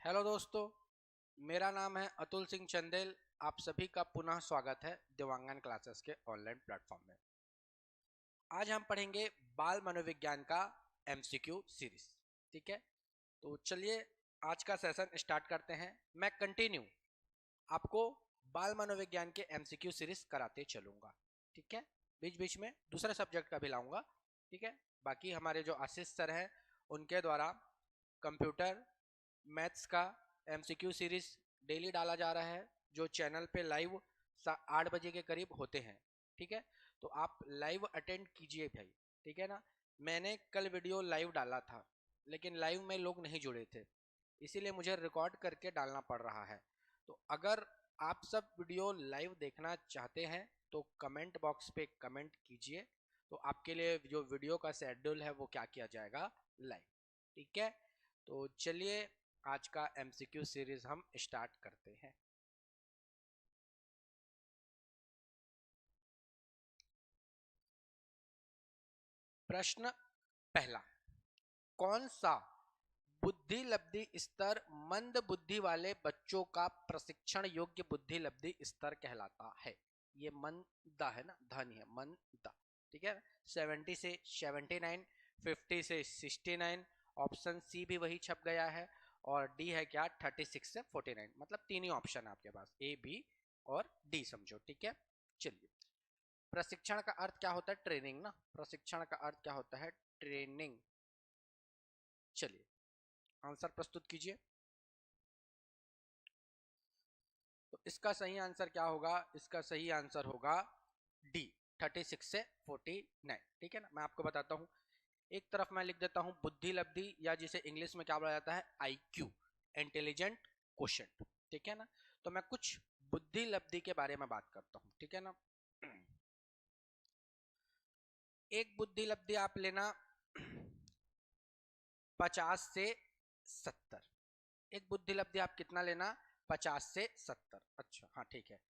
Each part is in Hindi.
हेलो दोस्तों, मेरा नाम है अतुल सिंह चंदेल। आप सभी का पुनः स्वागत है दिव्यांगन क्लासेस के ऑनलाइन प्लेटफॉर्म में। आज हम पढ़ेंगे बाल मनोविज्ञान का एमसीक्यू सीरीज। ठीक है, तो चलिए आज का सेशन स्टार्ट करते हैं। मैं कंटिन्यू आपको बाल मनोविज्ञान के एमसीक्यू सीरीज कराते चलूंगा। ठीक है, बीच बीच में दूसरे सब्जेक्ट का भी लाऊंगा। ठीक है, बाकी हमारे जो आशीष सर हैं उनके द्वारा कंप्यूटर मैथ्स का एमसीक्यू सीरीज डेली डाला जा रहा है, जो चैनल पे लाइव 8 बजे के करीब होते हैं। ठीक है, तो आप लाइव अटेंड कीजिए भाई। ठीक है ना, मैंने कल वीडियो लाइव डाला था लेकिन लाइव में लोग नहीं जुड़े थे, इसीलिए मुझे रिकॉर्ड करके डालना पड़ रहा है। तो अगर आप सब वीडियो लाइव देखना चाहते हैं तो कमेंट बॉक्स पे कमेंट कीजिए, तो आपके लिए जो वीडियो का शेड्यूल है वो क्या किया जाएगा, लाइव। ठीक है, तो चलिए आज का एमसीक्यू सीरीज हम स्टार्ट करते हैं। प्रश्न पहला, कौन सा बुद्धि लब्धि स्तर मंद बुद्धि वाले बच्चों का प्रशिक्षण योग्य बुद्धि लब्धि स्तर कहलाता है? ये मंदा है ना, धन है मंदा। ठीक है, 70 से 79, 50 से 69, ऑप्शन सी भी वही छप गया है, और डी है क्या, 36 से 49। मतलब तीन ही ऑप्शन है आपके पास, ए बी और डी समझो। ठीक है, चलिए। प्रशिक्षण का अर्थ क्या होता है, ट्रेनिंग ना। प्रशिक्षण का अर्थ क्या होता है, ट्रेनिंग। चलिए आंसर प्रस्तुत कीजिए। तो इसका सही आंसर क्या होगा, इसका सही आंसर होगा डी, 36 से 49। ठीक है ना, मैं आपको बताता हूँ। एक तरफ मैं लिख देता हूँ बुद्धि लब्धि, या जिसे इंग्लिश में क्या बोला जाता है, आईक्यू, इंटेलिजेंट क्वोशिएंट। ठीक है ना, तो मैं कुछ बुद्धि लब्धि के बारे में बात करता हूँ। ठीक है ना, एक बुद्धि लब्धि आप लेना 50 से 70। एक बुद्धि लब्धि आप कितना लेना, 50 से 70। अच्छा हाँ ठीक है।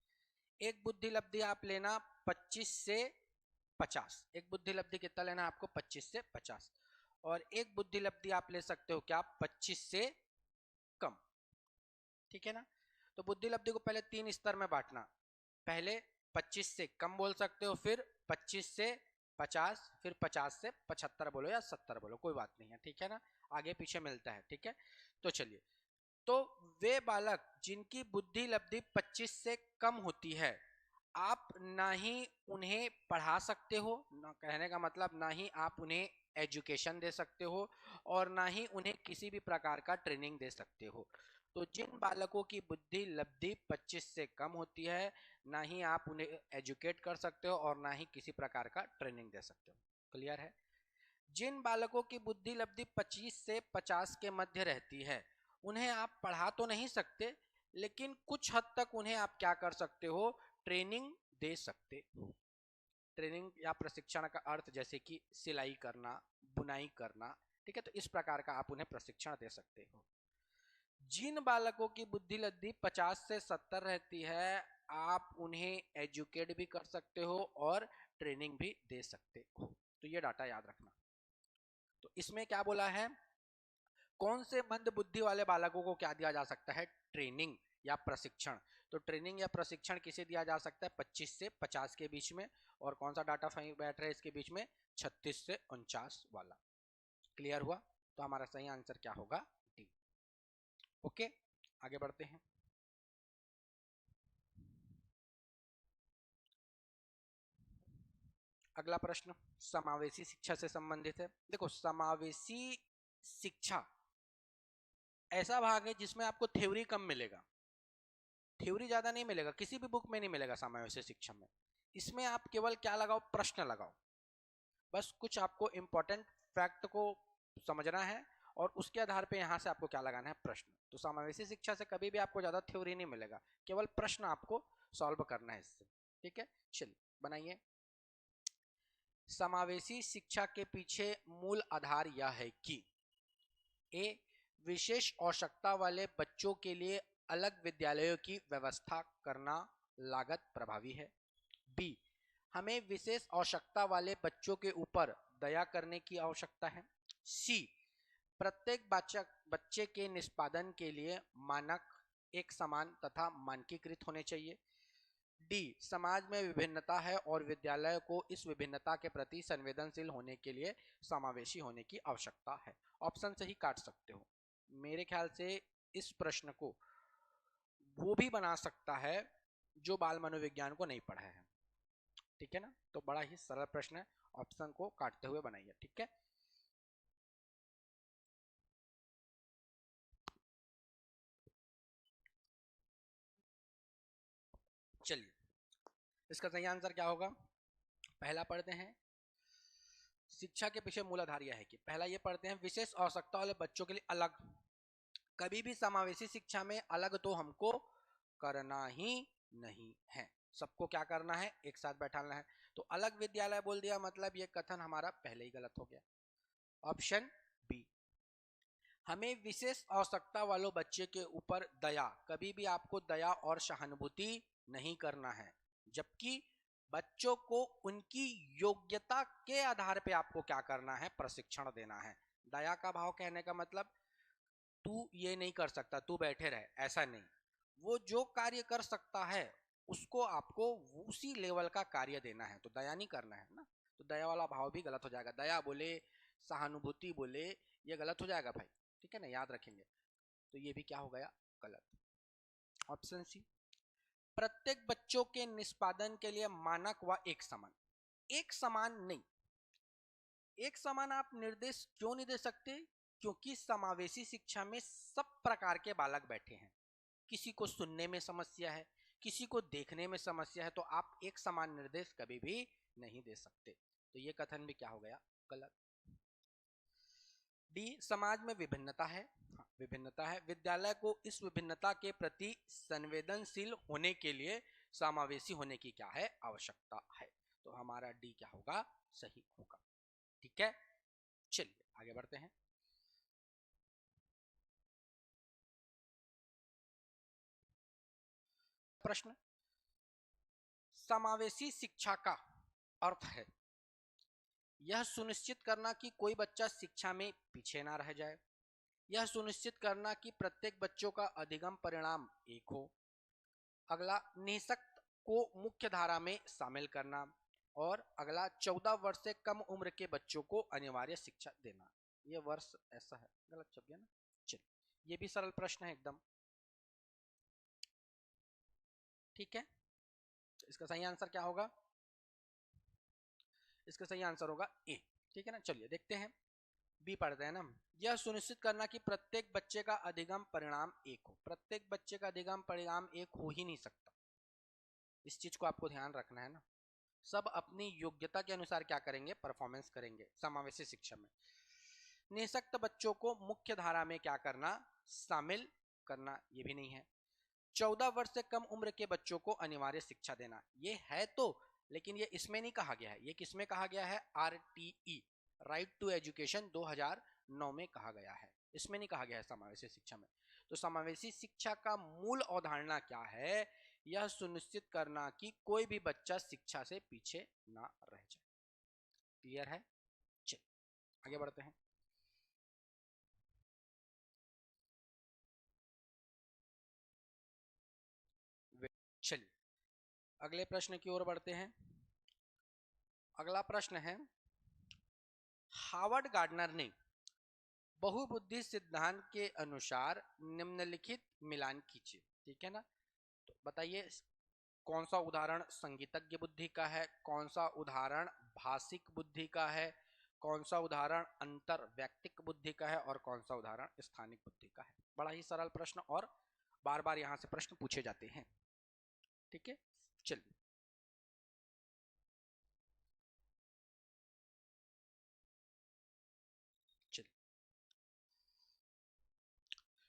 एक बुद्धि लब्धि आप लेना 25 से 50। एक बुद्धि लब्धि कितना लेना आपको, 25 से 50। और एक बुद्धि लब्धि आप ले सकते हो क्या, 25 से कम। ठीक है ना, तो बुद्धि लब्धि को पहले तीन स्तर में बांटना। पहले 25 से कम बोल सकते हो, फिर 25 से 50, फिर 50 से 75 बोलो या 70 बोलो, कोई बात नहीं है। ठीक है ना, आगे पीछे मिलता है। ठीक है, तो चलिए। तो वे बालक जिनकी बुद्धि लब्धि 25 से कम होती है, आप ना ही उन्हें पढ़ा सकते हो, ना, कहने का मतलब ना ही आप उन्हें एजुकेशन दे सकते हो, और ना ही उन्हें किसी भी प्रकार का ट्रेनिंग दे सकते हो। तो जिन बालकों की बुद्धि लब्धि 25 से कम होती है, ना ही आप उन्हें एजुकेट कर सकते हो और ना ही किसी प्रकार का ट्रेनिंग दे सकते हो। क्लियर है? जिन बालकों की बुद्धि लब्धि 25 से 50 के मध्य रहती है, उन्हें आप पढ़ा तो नहीं सकते, लेकिन कुछ हद तक उन्हें आप क्या कर सकते हो, ट्रेनिंग दे सकते हो। ट्रेनिंग या प्रशिक्षण का अर्थ जैसे कि सिलाई करना, बुनाई करना। ठीक है, तो इस प्रकार का आप उन्हें प्रशिक्षण दे सकते हो। जिन बालकों की बुद्धि लब्धि 50 से 70 रहती है, आप उन्हें एजुकेट भी कर सकते हो और ट्रेनिंग भी दे सकते हो। तो ये डाटा याद रखना। तो इसमें क्या बोला है, कौन से मंद बुद्धि वाले बालकों को क्या दिया जा सकता है, ट्रेनिंग या प्रशिक्षण। तो ट्रेनिंग या प्रशिक्षण किसे दिया जा सकता है, 25 से 50 के बीच में। और कौन सा डाटा बैठ रहा है इसके बीच में, 36 से 49 वाला। क्लियर हुआ? तो हमारा सही आंसर क्या होगा, डी। ओके, आगे बढ़ते हैं। अगला प्रश्न समावेशी शिक्षा से संबंधित है। देखो, समावेशी शिक्षा ऐसा भाग है जिसमें आपको थ्योरी कम मिलेगा, थ्योरी ज्यादा नहीं मिलेगा, किसी भी बुक में नहीं मिलेगा समावेशी शिक्षा में। इसमें आप केवल क्या लगाओ, प्रश्न लगाओ। बस कुछ आपको इंपॉर्टेंट फैक्ट को समझना है और उसके आधार पे यहां से आपको क्या लगाना है, प्रश्न। तो समावेशी शिक्षा से कभी भी आपको ज्यादा थ्योरी नहीं मिलेगा, केवल प्रश्न आपको सॉल्व करना है इससे। ठीक है, चलिए बनाइए। समावेशी शिक्षा के पीछे मूल आधार यह है कि ए, विशेष आवश्यकता वाले बच्चों के लिए अलग विद्यालयों की व्यवस्था करना लागत प्रभावी है। बी, हमें विशेष आवश्यकता वाले बच्चों के ऊपर दया करने की आवश्यकता है। सी, प्रत्येक बच्चे के निष्पादन के लिए मानक एक समान तथा मानकीकृत होने चाहिए। डी, समाज में विभिन्नता है और विद्यालय को इस विभिन्नता के प्रति संवेदनशील होने के लिए समावेशी होने की आवश्यकता है। ऑप्शन से ही काट सकते हो। मेरे ख्याल से इस प्रश्न को वो भी बना सकता है जो बाल मनोविज्ञान को नहीं पढ़ा है, ठीक है ना। तो बड़ा ही सरल प्रश्न है, ऑप्शन को काटते हुए बनाइए, ठीक है। चलिए, इसका सही आंसर क्या होगा? पहला पढ़ते हैं, शिक्षा के पीछे मूलाधार यह है कि पहला ये पढ़ते हैं, विशेष आवश्यकता वाले बच्चों के लिए अलग। कभी भी समावेशी शिक्षा में अलग तो हमको करना ही नहीं है, सबको क्या करना है, एक साथ बैठाना है। तो अलग विद्यालय बोल दिया, मतलब ये कथन हमारा पहले ही गलत हो गया। ऑप्शन बी, हमें विशेष आवश्यकता वालों बच्चे के ऊपर दया, कभी भी आपको दया और सहानुभूति नहीं करना है, जबकि बच्चों को उनकी योग्यता के आधार पे आपको क्या करना है, प्रशिक्षण देना है। दया का भाव कहने का मतलब तू ये नहीं कर सकता, तू बैठे रहे, ऐसा नहीं। वो जो कार्य कर सकता है उसको आपको उसी लेवल का कार्य देना है, तो दया नहीं करना है ना। तो दया वाला भाव भी गलत हो जाएगा, दया बोले, सहानुभूति बोले, ये गलत हो जाएगा भाई, ठीक है ना, याद रखेंगे। तो ये भी क्या हो गया, गलत। ऑप्शन सी, प्रत्येक बच्चों के निष्पादन के लिए मानक व एक समान। एक समान नहीं, एक समान आप निर्देश क्यों नहीं दे सकते? क्योंकि समावेशी शिक्षा में सब प्रकार के बालक बैठे हैं, किसी को सुनने में समस्या है, किसी को देखने में समस्या है, तो आप एक समान निर्देश कभी भी नहीं दे सकते। तो ये कथन भी क्या हो गया, गलत। डी, समाज में विभिन्नता है, हाँ, विभिन्नता है, विद्यालय को इस विभिन्नता के प्रति संवेदनशील होने के लिए समावेशी होने की क्या है, आवश्यकता है। तो हमारा डी क्या होगा, सही होगा, ठीक है। चलिए आगे बढ़ते हैं। प्रश्न, समावेशी शिक्षा का अर्थ है यह सुनिश्चित करना कि कोई बच्चा शिक्षा में पीछे ना रह जाए, यह सुनिश्चित करना कि प्रत्येक बच्चों का अधिगम परिणाम एक हो, अगला निःशक्त को मुख्य धारा में शामिल करना, और अगला 14 वर्ष से कम उम्र के बच्चों को अनिवार्य शिक्षा देना। ये वर्ष ऐसा है, गलत छप गया ना। चलिए, ये भी सरल प्रश्न है एकदम, ठीक है। इसका सही आंसर क्या होगा? इसका सही आंसर होगा ए, ठीक है ना। चलिए देखते हैं, बी पढ़ते हैं ना। यह सुनिश्चित करना कि प्रत्येक बच्चे का अधिगम परिणाम एक हो। प्रत्येक बच्चे का अधिगम परिणाम एक हो ही नहीं सकता, इस चीज को आपको ध्यान रखना है ना। सब अपनी योग्यता के अनुसार क्या करेंगे, परफॉर्मेंस करेंगे समावेशी शिक्षा में। निःशक्त बच्चों को मुख्य धारा में क्या करना, शामिल करना, ये भी नहीं है। 14 वर्ष से कम उम्र के बच्चों को अनिवार्य शिक्षा देना, ये है तो, लेकिन ये इसमें नहीं कहा गया है। ये किसमें कहा गया है, RTE, राइट टू एजुकेशन 2009 में कहा गया है, इसमें नहीं कहा गया है समावेशी शिक्षा में। तो समावेशी शिक्षा का मूल अवधारणा क्या है, यह सुनिश्चित करना कि कोई भी बच्चा शिक्षा से पीछे ना रह जाए। क्लियर है? चलिए आगे बढ़ते हैं। चलिए अगले प्रश्न की ओर बढ़ते हैं। अगला प्रश्न है, हार्वर्ड गार्डनर ने बहुबुद्धि सिद्धांत के अनुसार निम्नलिखित मिलान कीजिए, ठीक है ना। तो बताइए कौन सा उदाहरण संगीतज्ञ बुद्धि का है, कौन सा उदाहरण भाषिक बुद्धि का है, कौन सा उदाहरण अंतर व्यक्तिक बुद्धि का है, और कौन सा उदाहरण स्थानिक बुद्धि का है। बड़ा ही सरल प्रश्न, और बार बार यहां से प्रश्न पूछे जाते हैं, ठीक है। चलिए चलिए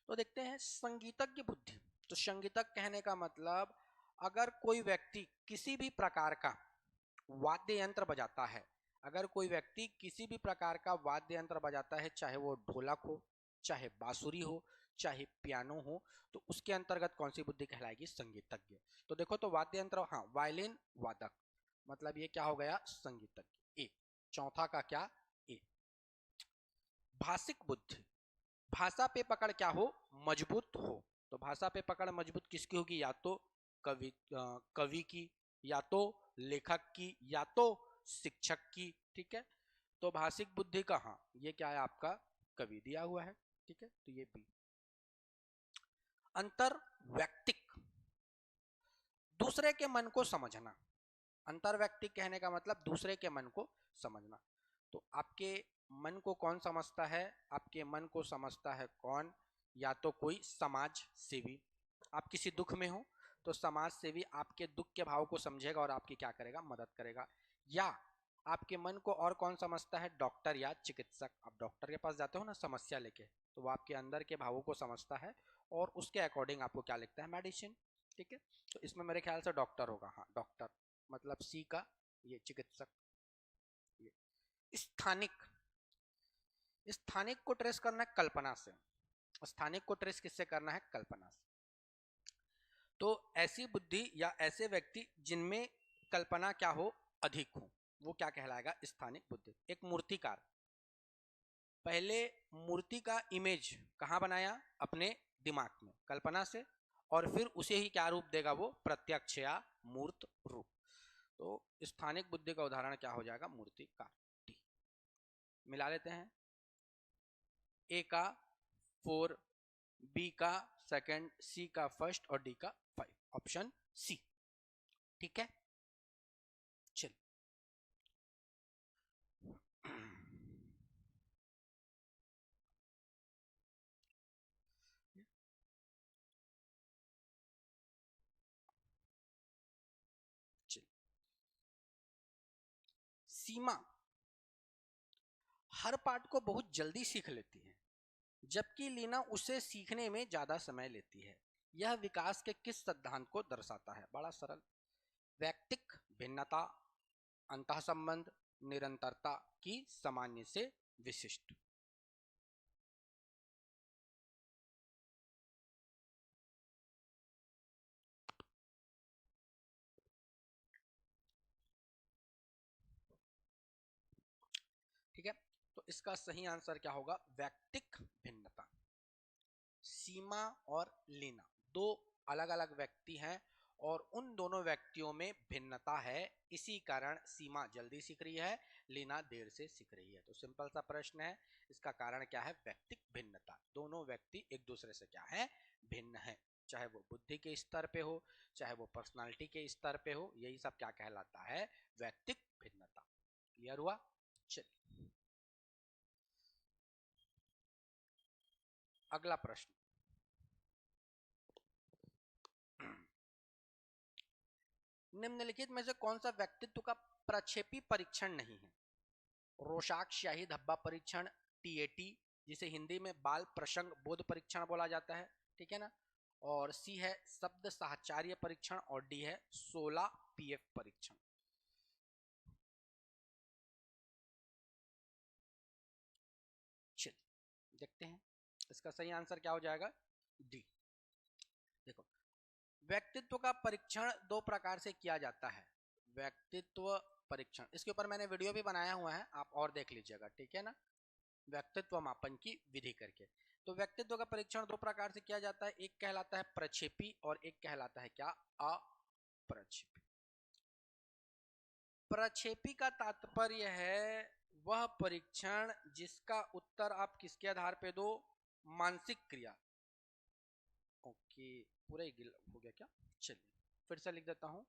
तो देखते हैं संगीतज्ञ बुद्धि। तो संगीतज्ञ कहने का मतलब, अगर कोई व्यक्ति किसी भी प्रकार का वाद्य यंत्र बजाता है, अगर कोई व्यक्ति किसी भी प्रकार का वाद्य यंत्र बजाता है, चाहे वो ढोलक हो, चाहे बांसुरी हो, चाहे पियानो हो, तो उसके अंतर्गत कौन सी बुद्धि कहलाएगी, संगीतज्ञ। तो देखो, तो वाद्य यंत्र, हाँ, वायलिन वादक, मतलब ये क्या हो गया, संगीतज्ञ, ए। चौथा का क्या, ए। भाषिक बुद्धि, भाषा पे पकड़ क्या हो, मजबूत हो। तो भाषा पे पकड़ मजबूत किसकी होगी, या तो कवि की, या तो लेखक की, या तो शिक्षक की। ठीक है, तो भाषिक बुद्धि का, हाँ ये क्या है आपका, कवि दिया हुआ है। ठीक है, तो ये बी। अंतर व्यक्तिक, दूसरे के मन को समझना। अंतर व्यक्तिक कहने का मतलब दूसरे के मन को समझना। तो आपके मन को कौन समझता है, आपके मन को समझता है कौन, या तो कोई समाज सेवी। आप किसी दुख में हो तो समाज सेवी आपके दुख के भाव को समझेगा और आपकी क्या करेगा, मदद करेगा। या आपके मन को और कौन समझता है, डॉक्टर या चिकित्सक। आप डॉक्टर के पास जाते हो ना समस्या लेके, तो वो आपके अंदर के भावों को समझता है और उसके अकॉर्डिंग आपको क्या लिखता है, मेडिसिन। ठीक है, तो इसमें मेरे ख्याल से डॉक्टर होगा, हाँ डॉक्टर मतलब सी का, ये चिकित्सक। ये स्थानिक, स्थानिक को ट्रेस करना है कल्पना से। स्थानिक को ट्रेस किससे करना है, कल्पना से। तो ऐसी बुद्धि या ऐसे व्यक्ति जिनमें कल्पना क्या हो, अधिक हो, वो क्या कहलाएगा, स्थानिक बुद्धि। एक मूर्तिकार पहले मूर्ति का इमेज कहाँ बनाया, अपने दिमाग में कल्पना से, और फिर उसे ही क्या रूप देगा, वो प्रत्यक्ष या मूर्त रूप। तो स्थानिक बुद्धि का उदाहरण क्या हो जाएगा, मूर्तिकार। डी मिला लेते हैं, ए का 4, बी का सेकंड, सी का फर्स्ट और डी का 5, ऑप्शन सी। ठीक है, चल चल सीमा हर पार्ट को बहुत जल्दी सीख लेती है, जबकि लीना उसे सीखने में ज्यादा समय लेती है। यह विकास के किस सिद्धांत को दर्शाता है, बड़ा सरल, वैयक्तिक भिन्नता, अंतः संबंध, निरंतरता की सामान्य से विशिष्ट। ठीक है, तो इसका सही आंसर क्या होगा, वैयक्तिक भिन्नता। सीमा और लीना दो अलग अलग व्यक्ति हैं और उन दोनों व्यक्तियों में भिन्नता है, इसी कारण सीमा जल्दी सीख रही है, लीना देर से सीख रही है। तो सिंपल सा प्रश्न है, इसका कारण क्या है, वैयक्तिक भिन्नता। दोनों व्यक्ति एक दूसरे से क्या है, भिन्न है, चाहे वो बुद्धि के स्तर पे हो, चाहे वो पर्सनालिटी के स्तर पे हो, यही सब क्या कहलाता है, वैयक्तिक भिन्नता। क्लियर हुआ, चलिए अगला प्रश्न। निम्नलिखित में से कौन सा व्यक्तित्व का प्रक्षेपी परीक्षण नहीं है, रोशाक शाही धब्बा परीक्षण, टीएटी जिसे हिंदी में बाल प्रसंग बोध परीक्षण बोला जाता है, ठीक है ना, और सी है शब्द साहचर्य परीक्षण, और डी है 16 पीएफ परीक्षण। चलिए देखते हैं, इसका सही आंसर क्या हो जाएगा, डी। देखो, व्यक्तित्व का परीक्षण दो प्रकार से किया जाता है, व्यक्तित्व परीक्षण, इसके ऊपर मैंने वीडियो भी बनाया हुआ है, आप और देख लीजिएगा, ठीक है ना, व्यक्तित्व मापन की विधि करके। तो व्यक्तित्व का परीक्षण दो प्रकार से किया जाता है, एक कहलाता है प्रक्षेपी और एक कहलाता है क्या, अप्रक्षेपी। प्रक्षेपी का तात्पर्य है वह परीक्षण जिसका उत्तर आप किसके आधार पे दो, मानसिक क्रिया। ओके, पूरा ही गिल हो गया क्या, चलिए फिर से लिख देता हूं,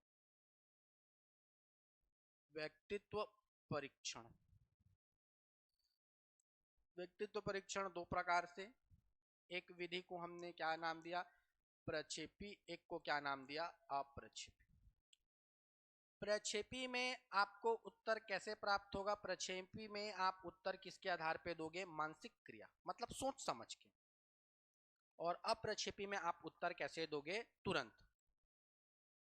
व्यक्तित्व परीक्षण। व्यक्तित्व परीक्षण दो प्रकार से, एक विधि को हमने क्या नाम दिया, प्रक्षेपी, एक को क्या नाम दिया, अप्रक्षेपी। प्रक्षेपी में आपको उत्तर कैसे प्राप्त होगा, प्रक्षेपी में आप उत्तर किसके आधार पे दोगे, मानसिक क्रिया मतलब सोच समझ के, और अप्रक्षेपी में आप उत्तर कैसे दोगे, तुरंत,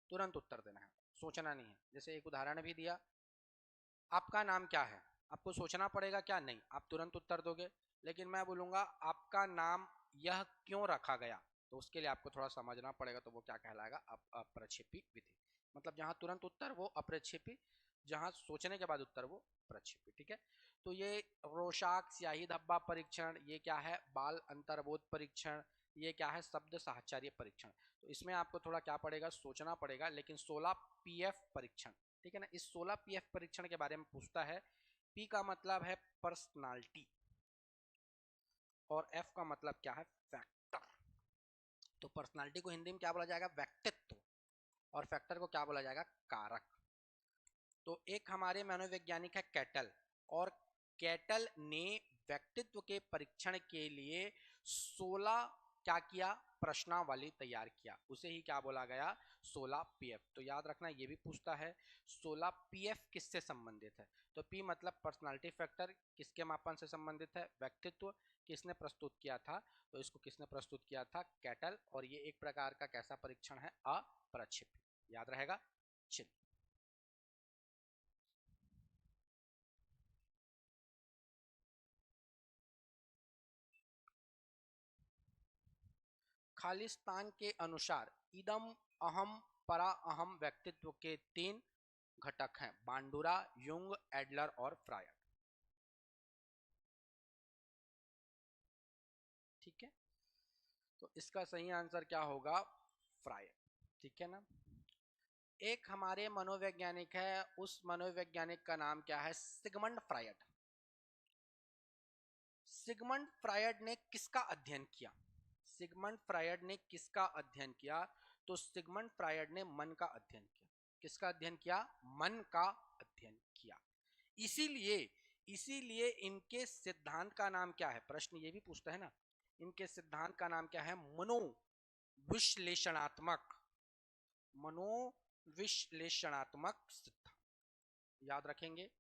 तुरंत उत्तर देना है, सोचना नहीं है। जैसे एक उदाहरण भी दिया, आपका नाम क्या है, आपको सोचना पड़ेगा क्या, नहीं, आप तुरंत उत्तर दोगे। लेकिन मैं बोलूंगा आपका नाम यह क्यों रखा गया, तो उसके लिए आपको थोड़ा समझना पड़ेगा, तो वो क्या कहलाएगा, अप्रक्षेपी विधि। मतलब जहां तुरंत उत्तर वो अप्रक्षेपी, जहां सोचने के बाद उत्तर वो प्रक्षेपी। ठीक है, तो ये रोशाक स्याही धब्बा परीक्षण, ये क्या है बाल अंतर्बोध परीक्षण, ये क्या है शब्द साहचर्य परीक्षण। तो इसमें आपको थोड़ा क्या पड़ेगा, सोचना पड़ेगा। लेकिन 16 पीएफ परीक्षण, ठीक है ना, इस 16 पीएफ परीक्षण के बारे में पूछता है। पी का मतलब है पर्सनालिटी और एफ का मतलब क्या है फैक्टर। तो पर्सनालिटी को हिंदी में क्या बोला जाएगा, व्यक्तित्व, और फैक्टर को क्या बोला जाएगा, कारक। तो एक हमारे मनोवैज्ञानिक है कैटल, और कैटल ने व्यक्तित्व के परीक्षण के लिए 16 क्या किया, प्रश्नावली तैयार किया, उसे ही क्या बोला गया, 16 पीएफ। तो याद रखना ये भी पूछता है 16 पीएफ किससे संबंधित है। तो पी मतलब पर्सनालिटी फैक्टर, किसके मापन से संबंधित है, व्यक्तित्व। किसने प्रस्तुत किया था, तो इसको किसने प्रस्तुत किया था, कैटल। और ये एक प्रकार का कैसा परीक्षण है, अप्रक्षेप्य, याद रहेगा। चलिए खालिस्तान के अनुसार इदम अहम परा अहम व्यक्तित्व के 3 घटक हैं, बांडुरा, युंग, एडलर और फ्रायड। ठीक है, तो इसका सही आंसर क्या होगा, फ्रायड। ठीक है ना। एक हमारे मनोवैज्ञानिक है, उस मनोवैज्ञानिक का नाम क्या है, सिगमंड फ्रायड। सिगमंड फ्रायड ने किसका अध्ययन किया, सिगमंड फ्रायड ने किसका अध्ययन किया, तो सिगमंड फ्रायड ने मन का अध्ययन किया। किसका अध्ययन किया, मन का अध्ययन किया। इसीलिए इसीलिए इनके सिद्धांत का नाम क्या है, प्रश्न ये भी पूछता है ना, इनके सिद्धांत का नाम क्या है, मनोविश्लेषणात्मक, मनोविश्लेषणात्मक सिद्धांत। याद रखेंगे,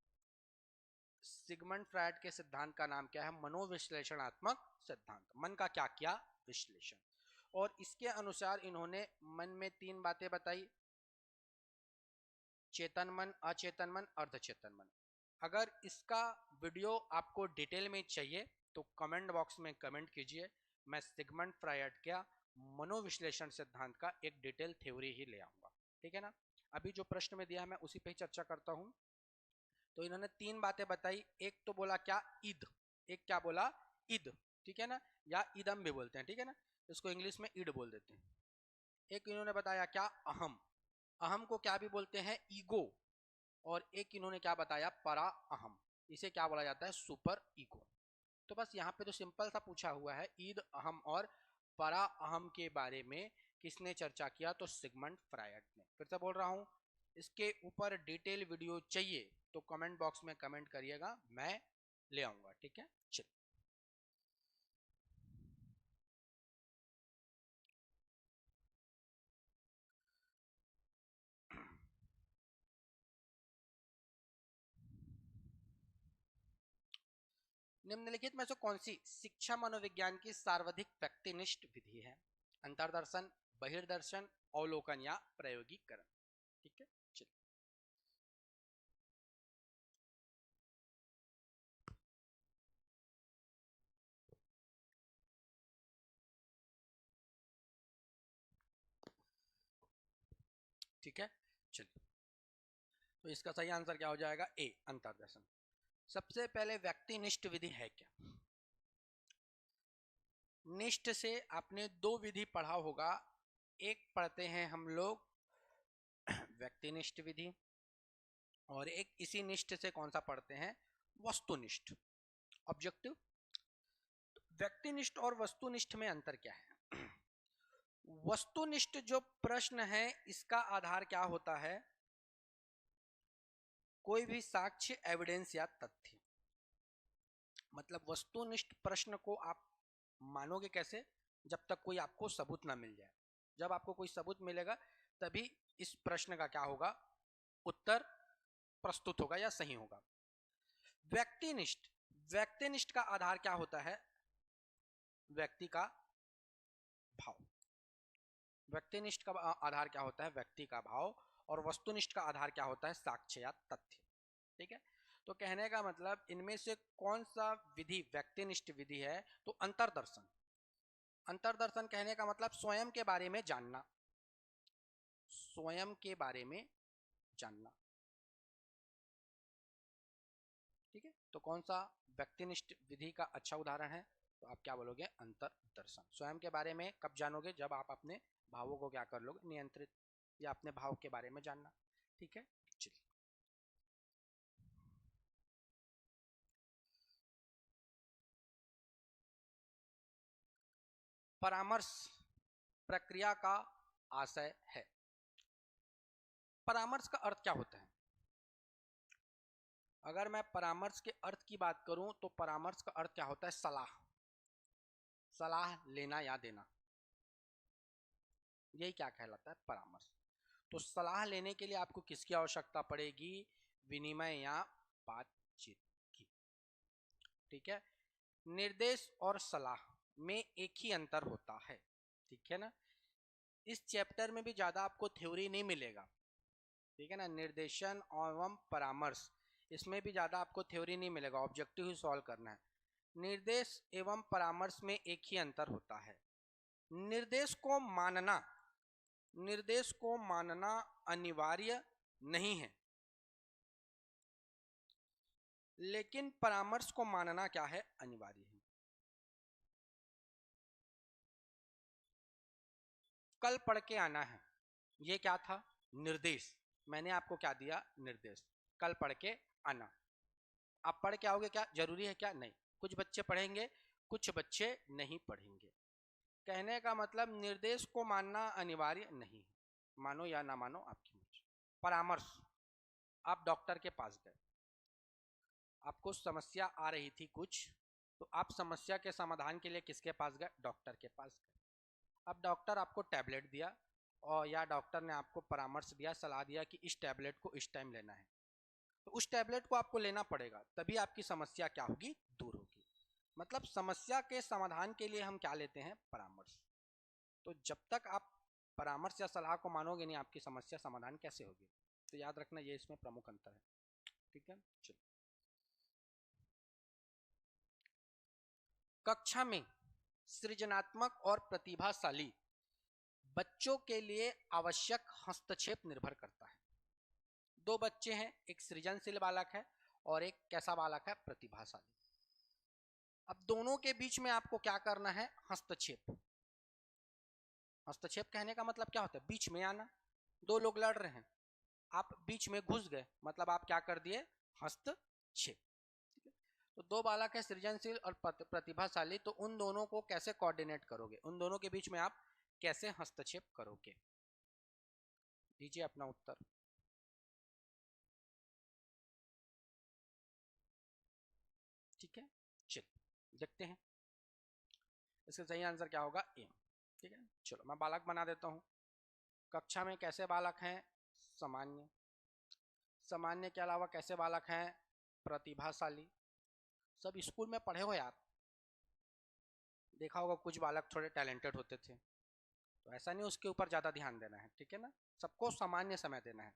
सिगमंड फ्रायड के सिद्धांत का नाम क्या है, मनोविश्लेषणात्मक सिद्धांत। मन का क्या किया, विश्लेषण। और इसके अनुसार इन्होंने मन में 3 बातें बताई, चेतन मन, अचेतन मन, अर्धचेतन मन। अगर इसका वीडियो आपको डिटेल में चाहिए तो कमेंट बॉक्स में कमेंट कीजिए, मैं सिगमंड फ्रायड का मनोविश्लेषण सिद्धांत का एक डिटेल थ्योरी ही ले आऊंगा। ठीक है ना। अभी जो प्रश्न में दिया है मैं उसी पे ही चर्चा करता हूं। तो इन्होंने 3 बातें बताई, एक तो बोला क्या, ईद, एक क्या बोला, ईद, ठीक है ना, या इदम भी बोलते हैं, ठीक है ना, इसको इंग्लिश में ईड बोल देते हैं। एक इन्होंने बताया क्या, अहम, अहम को क्या भी बोलते हैं, ईगो। और एक इन्होंने क्या बताया, परा अहम, इसे क्या बोला जाता है, सुपर ईगो। तो बस यहाँ पे तो सिंपल सा पूछा हुआ है, ईद, अहम और परा अहम के बारे में किसने चर्चा किया, तो सिगमंड फ्रायड ने। फिर से बोल रहा हूँ, इसके ऊपर डिटेल वीडियो चाहिए तो कमेंट बॉक्स में कमेंट करिएगा, मैं ले आऊंगा। ठीक है, चलिए। निम्नलिखित में से कौन सी शिक्षा मनोविज्ञान की सर्वाधिक व्यक्तिनिष्ठ विधि है, अंतर्दर्शन, बहिर्दर्शन, अवलोकन या प्रयोगीकरण। ठीक है, चलिए। ठीक है, चलिए। तो इसका सही आंसर क्या हो जाएगा, ए, अंतर्दर्शन। सबसे पहले व्यक्तिनिष्ठ विधि है क्या, निष्ठ से आपने 2 विधि पढ़ा होगा, एक पढ़ते हैं हम लोग व्यक्तिनिष्ठ विधि, और एक इसी निष्ठ से कौन सा पढ़ते हैं, वस्तुनिष्ठ, ऑब्जेक्टिव। व्यक्तिनिष्ठ और वस्तुनिष्ठ में अंतर क्या है, वस्तुनिष्ठ जो प्रश्न है इसका आधार क्या होता है, कोई भी साक्ष्य, एविडेंस या तथ्य। मतलब वस्तुनिष्ठ प्रश्न को आप मानोगे कैसे, जब तक कोई आपको सबूत ना मिल जाए। जब आपको कोई सबूत मिलेगा तभी इस प्रश्न का क्या होगा, उत्तर प्रस्तुत होगा या सही होगा। व्यक्तिनिष्ठ, व्यक्तिनिष्ठ का आधार क्या होता है, व्यक्ति का भाव। व्यक्तिनिष्ठ का आधार क्या होता है, व्यक्ति का भाव। और वस्तुनिष्ठ का आधार क्या होता है, साक्ष्य या तथ्य। ठीक है, तो कहने का मतलब इनमें से कौन सा विधि व्यक्तिनिष्ठ विधि है, तो अंतर्दर्शन। अंतर्दर्शन कहने का मतलब स्वयं के बारे में जानना, स्वयं के बारे में जानना। ठीक है, तो कौन सा व्यक्तिनिष्ठ विधि का अच्छा उदाहरण है? तो आप क्या बोलोगे? अंतर्दर्शन। स्वयं के बारे में कब जानोगे? जब आप अपने भावों को क्या कर लोगे? नियंत्रित, या अपने भाव के बारे में जानना। ठीक है, चलिए। परामर्श प्रक्रिया का आशय है। परामर्श का अर्थ क्या होता है? अगर मैं परामर्श के अर्थ की बात करूं तो परामर्श का अर्थ क्या होता है? सलाह, सलाह लेना या देना, यही क्या कहलाता है? परामर्श। तो सलाह लेने के लिए आपको किसकी आवश्यकता पड़ेगी? विनिमय या बातचीत की। ठीक है, निर्देश और सलाह में एक ही अंतर होता है। ठीक है ना, इस चैप्टर में भी ज्यादा आपको थ्योरी नहीं मिलेगा। ठीक है ना, निर्देशन एवं परामर्श, इसमें भी ज्यादा आपको थ्योरी नहीं मिलेगा, ऑब्जेक्टिव ही सॉल्व करना है। निर्देश एवं परामर्श में एक ही अंतर होता है, निर्देश को मानना, निर्देश को मानना अनिवार्य नहीं है, लेकिन परामर्श को मानना क्या है? अनिवार्य है। कल पढ़ के आना है, ये क्या था? निर्देश। मैंने आपको क्या दिया? निर्देश, कल पढ़ के आना। आप पढ़ के आओगे क्या? जरूरी है क्या? नहीं। कुछ बच्चे पढ़ेंगे, कुछ बच्चे नहीं पढ़ेंगे। कहने का मतलब निर्देश को मानना अनिवार्य नहीं है, मानो या ना मानो आपकी मर्जी। परामर्श, आप डॉक्टर के पास गए, आपको समस्या आ रही थी कुछ, तो आप समस्या के समाधान के लिए किसके पास गए? डॉक्टर के पास गए। अब डॉक्टर आपको टैबलेट दिया, और या डॉक्टर ने आपको परामर्श दिया, सलाह दिया कि इस टैबलेट को इस टाइम लेना है, तो उस टैबलेट को आपको लेना पड़ेगा, तभी आपकी समस्या क्या होगी? दूर होगी। मतलब समस्या के समाधान के लिए हम क्या लेते हैं? परामर्श। तो जब तक आप परामर्श या सलाह को मानोगे नहीं, आपकी समस्या समाधान कैसे होगी? तो याद रखना, ये इसमें प्रमुख अंतर है। ठीक है, चलो। कक्षा में सृजनात्मक और प्रतिभाशाली बच्चों के लिए आवश्यक हस्तक्षेप निर्भर करता है। दो बच्चे हैं, एक सृजनशील बालक है और एक कैसा बालक है? प्रतिभाशाली। अब दोनों के बीच में आपको क्या करना है? हस्तक्षेप। हस्तक्षेप कहने का मतलब क्या होता है? बीच में आना। दो लोग लड़ रहे हैं, आप बीच में घुस गए, मतलब आप क्या कर दिए? हस्तक्षेप। तो दो बालक है, सृजनशील और प्रतिभाशाली, तो उन दोनों को कैसे कोऑर्डिनेट करोगे? उन दोनों के बीच में आप कैसे हस्तक्षेप करोगे? दीजिए अपना उत्तर। ठीक है, चलिए देखते हैं इसका सही आंसर क्या होगा? ए। ठीक है, चलो मैं बालक बना देता हूँ। कक्षा में कैसे बालक हैं? सामान्य। सामान्य के अलावा कैसे बालक हैं? प्रतिभाशाली। सब स्कूल में पढ़े हो यार, देखा होगा कुछ बालक थोड़े टैलेंटेड होते थे, तो ऐसा नहीं उसके ऊपर ज़्यादा ध्यान देना है। ठीक है ना, सबको सामान्य समय देना है।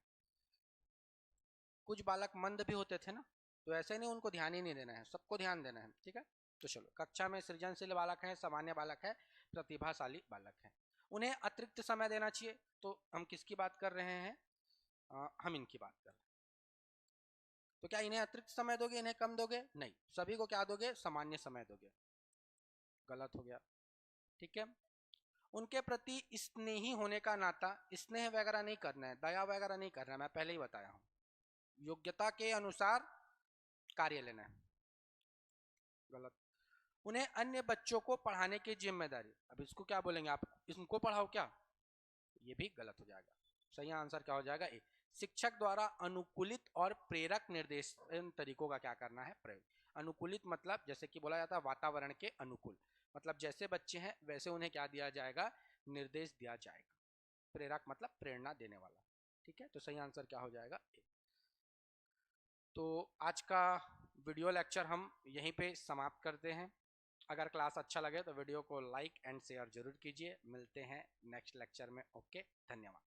कुछ बालक मंद भी होते थे ना, तो ऐसे नहीं उनको ध्यान ही नहीं देना है, सबको ध्यान देना है। ठीक है, तो चलो, कक्षा में सृजनशील बालक है, सामान्य बालक है, प्रतिभाशाली बालक है, उन्हें अतिरिक्त समय देना चाहिए। तो हम किसकी बात कर रहे हैं? हम इनकी बात कर रहे हैं। तो क्या इन्हें अतिरिक्त समय दोगे, इन्हें कम दोगे? नहीं, सभी को क्या दोगे? सामान्य समय दोगे। गलत हो गया। ठीक है, उनके प्रति स्नेही होने का नाता, स्नेह वगैरह नहीं करना है, दया वगैरह नहीं करना है, मैं पहले ही बताया हूं, योग्यता के अनुसार कार्य लेना है। गलत। उन्हें अन्य बच्चों को पढ़ाने की जिम्मेदारी, अब इसको क्या बोलेंगे आप? इनको पढ़ाओ क्या? ये भी गलत हो जाएगा। सही आंसर क्या हो जाएगा? ए। शिक्षक द्वारा अनुकूलित और प्रेरक निर्देशन तरीकों का क्या करना है? प्रयोग। अनुकूलित मतलब जैसे कि बोला जाता है वातावरण के अनुकूल, मतलब जैसे बच्चे हैं वैसे उन्हें क्या दिया जाएगा? निर्देश दिया जाएगा। प्रेरक मतलब प्रेरणा देने वाला। ठीक है, तो सही आंसर क्या हो जाएगा? ए। तो आज का वीडियो लेक्चर हम यहीं पे समाप्त करते हैं। अगर क्लास अच्छा लगे तो वीडियो को लाइक एंड शेयर जरूर कीजिए। मिलते हैं नेक्स्ट लेक्चर में। ओके, धन्यवाद।